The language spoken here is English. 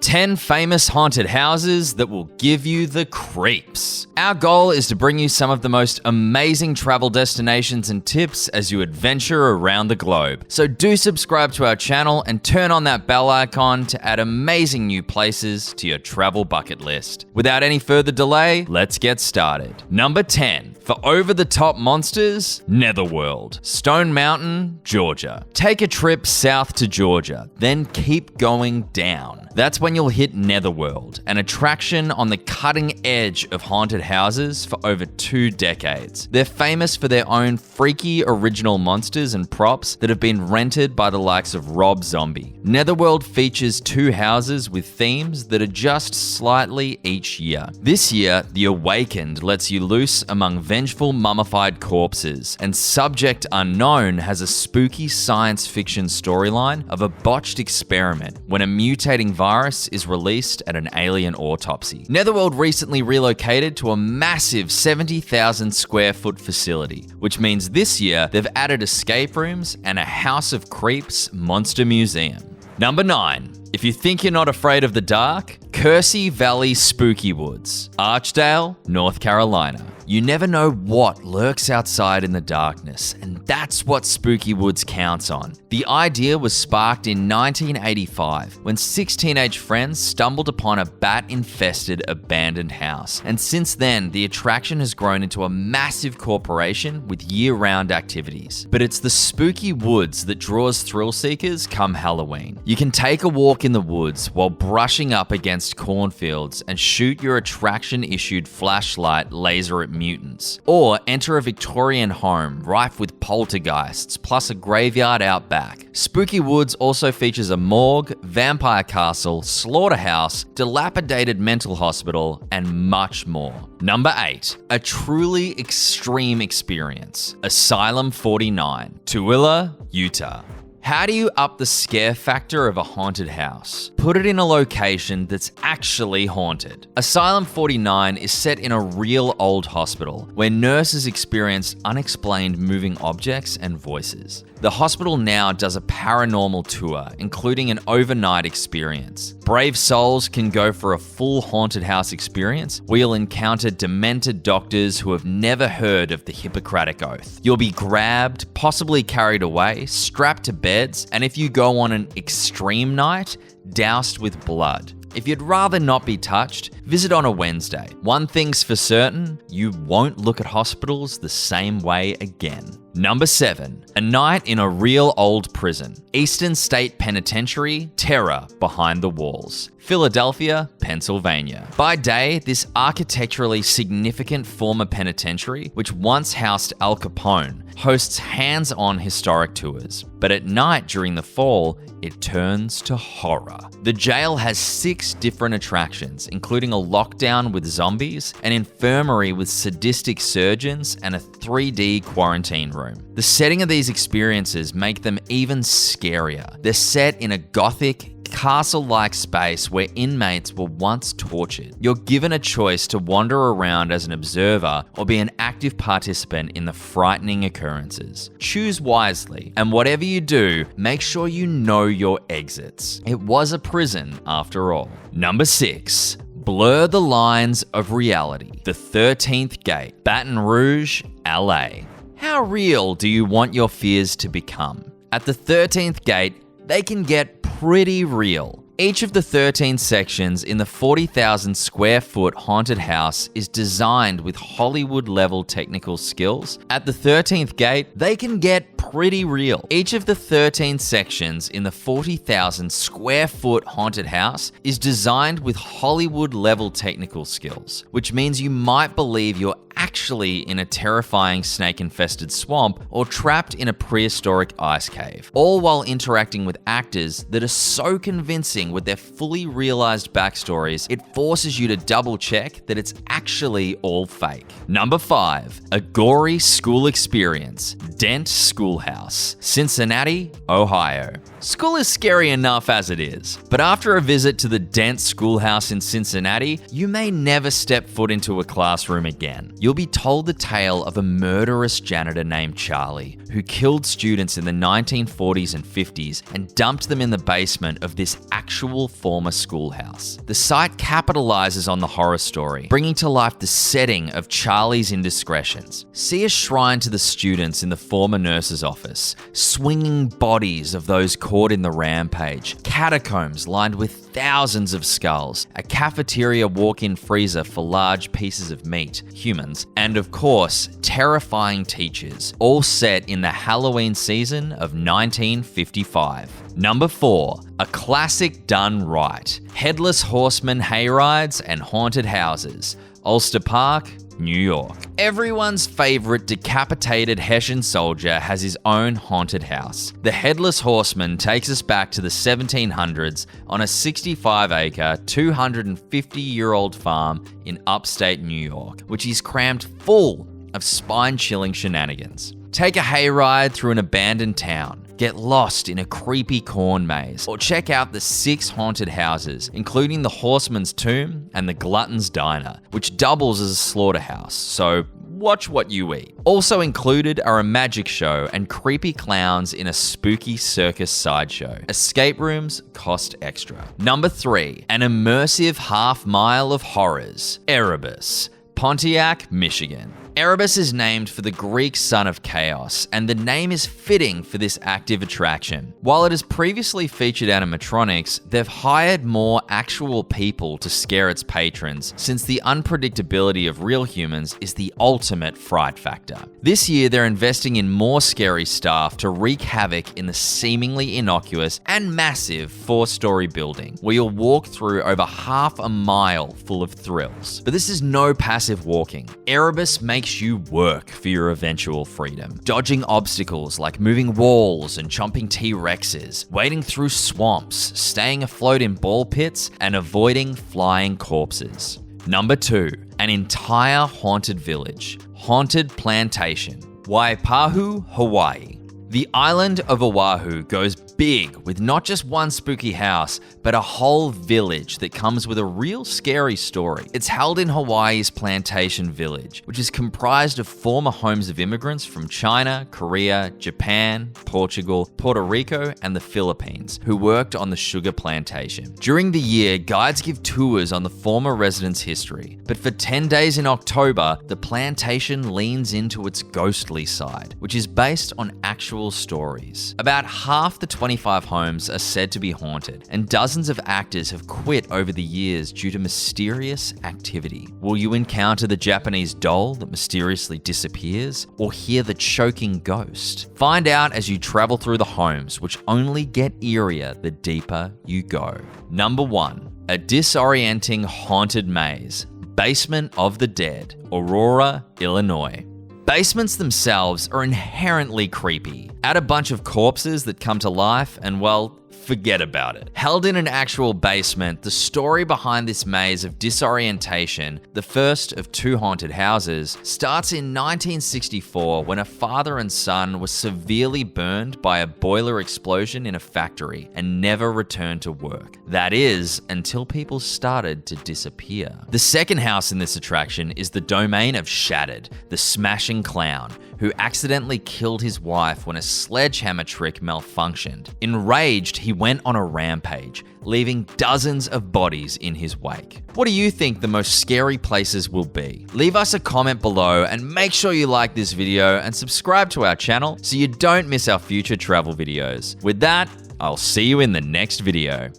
10 famous haunted houses that will give you the creeps. Our goal is to bring you some of the most amazing travel destinations and tips as you adventure around the globe. So do subscribe to our channel and turn on that bell icon to add amazing new places to your travel bucket list. Without any further delay, let's get started. Number 10. For over-the-top monsters, Netherworld, Stone Mountain, Georgia. Take a trip south to Georgia, then keep going down. That's when you'll hit Netherworld, an attraction on the cutting edge of haunted houses for over 2 decades. They're famous for their own freaky original monsters and props that have been rented by the likes of Rob Zombie. Netherworld features 2 houses with themes that adjust slightly each year. This year, The Awakened lets you loose among vengeful mummified corpses, and Subject Unknown has a spooky science fiction storyline of a botched experiment when a mutating virus is released at an alien autopsy. Netherworld recently relocated to a massive 70,000 square foot facility, which means this year they've added escape rooms and a House of Creeps monster museum. Number 9. If you think you're not afraid of the dark, KERSEY Valley Spooky Woods, ARCHDALE, North Carolina. You never know what lurks outside in the darkness, and that's what Spooky Woods counts on. The idea was sparked in 1985 when 6 teenage friends stumbled upon a bat-infested abandoned house, and since then the attraction has grown into a massive corporation with year-round activities. But it's the Spooky Woods that draws thrill seekers come Halloween. You can take a walk in the woods while brushing up against cornfields and shoot your attraction-issued flashlight laser at mutants. Or enter a Victorian home rife with poltergeists plus a graveyard out back. Spooky Woods also features a morgue, vampire castle, slaughterhouse, dilapidated mental hospital, and much more. Number 8. A truly extreme experience. ASYLUM 49, TOOELE, Utah. How do you up the scare factor of a haunted house? Put it in a location that's actually haunted. ASYLUM 49 is set in a real old hospital where nurses experience unexplained moving objects and voices. The hospital now does a paranormal tour, including an overnight experience. Brave souls can go for a full haunted house experience where you'll encounter demented doctors who have never heard of the Hippocratic Oath. You'll be grabbed, possibly carried away, strapped to beds, and if you go on an extreme night, doused with blood. If you'd rather not be touched, visit on a Wednesday. One thing's for certain, you won't look at hospitals the same way again. Number 7. A night in a real old prison. Eastern State Penitentiary, terror behind the walls. Philadelphia, Pennsylvania. By day, this architecturally significant former penitentiary, which once housed Al Capone, hosts hands-on historic tours. But at night during the fall, it turns to horror. The jail has 6 different attractions, including a lockdown with zombies, an infirmary with sadistic surgeons, and a 3D quarantine room. The setting of these experiences make them even scarier. They're set in a gothic, castle-like space where inmates were once tortured. You're given a choice to wander around as an observer or be an active participant in the frightening occurrences. Choose wisely, and whatever you do, make sure you know your exits. It was a prison after all. Number 6. Blur the lines of reality. The 13th Gate, Baton Rouge, LA. How real do you want your fears to become? At the 13th Gate, they can get pretty real. Each of the 13 sections in the 40,000 square foot haunted house is designed with Hollywood-level technical skills. At the 13th Gate, they can get pretty real. Each of the 13 sections in the 40,000 square foot haunted house is designed with Hollywood-level technical skills, which means you might believe you're actually in a terrifying snake-infested swamp or trapped in a prehistoric ice cave, all while interacting with actors that are so convincing with their fully realized backstories, it forces you to double-check that it's actually all fake. Number 5. A gory school experience. DENT Schoolhouse, Cincinnati, Ohio. School is scary enough as it is, but after a visit to the DENT schoolhouse in Cincinnati, you may never step foot into a classroom again. You'll be told the tale of a murderous janitor named Charlie, who killed students in the 1940s and 50s and dumped them in the basement of this actual former schoolhouse. The site capitalizes on the horror story, bringing to life the setting of Charlie's indiscretions. See a shrine to the students in the former nurse's office, swinging bodies of those caught in the rampage, catacombs lined with thousands of skulls, a cafeteria walk-in freezer for large pieces of meat, humans, and of course, terrifying teachers, all set in the Halloween season of 1955. Number 4, a classic done right. Headless Horseman hayrides and haunted houses. Ulster Park, New York. Everyone's favorite decapitated Hessian soldier has his own haunted house. The Headless Horseman takes us back to the 1700s on a 65-acre, 250-year-old farm in upstate New York, which is crammed full of spine-chilling shenanigans. Take a hayride through an abandoned town, get lost in a creepy corn maze, or check out the 6 haunted houses, including the Horseman's Tomb and the Glutton's Diner, which doubles as a slaughterhouse, so watch what you eat. Also included are a magic show and creepy clowns in a spooky circus sideshow. Escape rooms cost extra. Number 3, an immersive half-mile of horrors. EREBUS, Pontiac, Michigan. Erebus is named for the Greek son of chaos, and the name is fitting for this active attraction. While it has previously featured animatronics, they've hired more actual people to scare its patrons, since the unpredictability of real humans is the ultimate fright factor. This year, they're investing in more scary staff to wreak havoc in the seemingly innocuous and massive 4-story building, where you'll walk through over half a mile full of thrills. But this is no passive walking. Erebus makes you work for your eventual freedom, dodging obstacles like moving walls and chomping T-Rexes, wading through swamps, staying afloat in ball pits, and avoiding flying corpses. Number 2, an entire haunted village. Haunted Plantation, Waipahu, Hawaii. The island of Oahu goes big with not just one spooky house, but a whole village that comes with a real scary story. It's held in Hawaii's Plantation Village, which is comprised of former homes of immigrants from China, Korea, Japan, Portugal, Puerto Rico, and the Philippines, who worked on the sugar plantation. During the year, guides give tours on the former residents' history, but for 10 days in October, the plantation leans into its ghostly side, which is based on actual stories. About half the 25 homes are said to be haunted, and dozens of actors have quit over the years due to mysterious activity. Will you encounter the Japanese doll that mysteriously disappears, or hear the choking ghost? Find out as you travel through the homes, which only get eerier the deeper you go. Number 1, a disorienting haunted maze. Basement of the Dead, Aurora, Illinois. Basements themselves are inherently creepy. Add a bunch of corpses that come to life and, well, forget about it. Held in an actual basement, the story behind this maze of disorientation, the first of 2 haunted houses, starts in 1964 when a father and son were severely burned by a boiler explosion in a factory and never returned to work. That is, until people started to disappear. The second house in this attraction is the domain of Shattered, the smashing clown, who accidentally killed his wife when a sledgehammer trick malfunctioned. Enraged, he went on a rampage, leaving dozens of bodies in his wake. What do you think the most scary places will be? Leave us a comment below and make sure you like this video and subscribe to our channel so you don't miss our future travel videos. With that, I'll see you in the next video.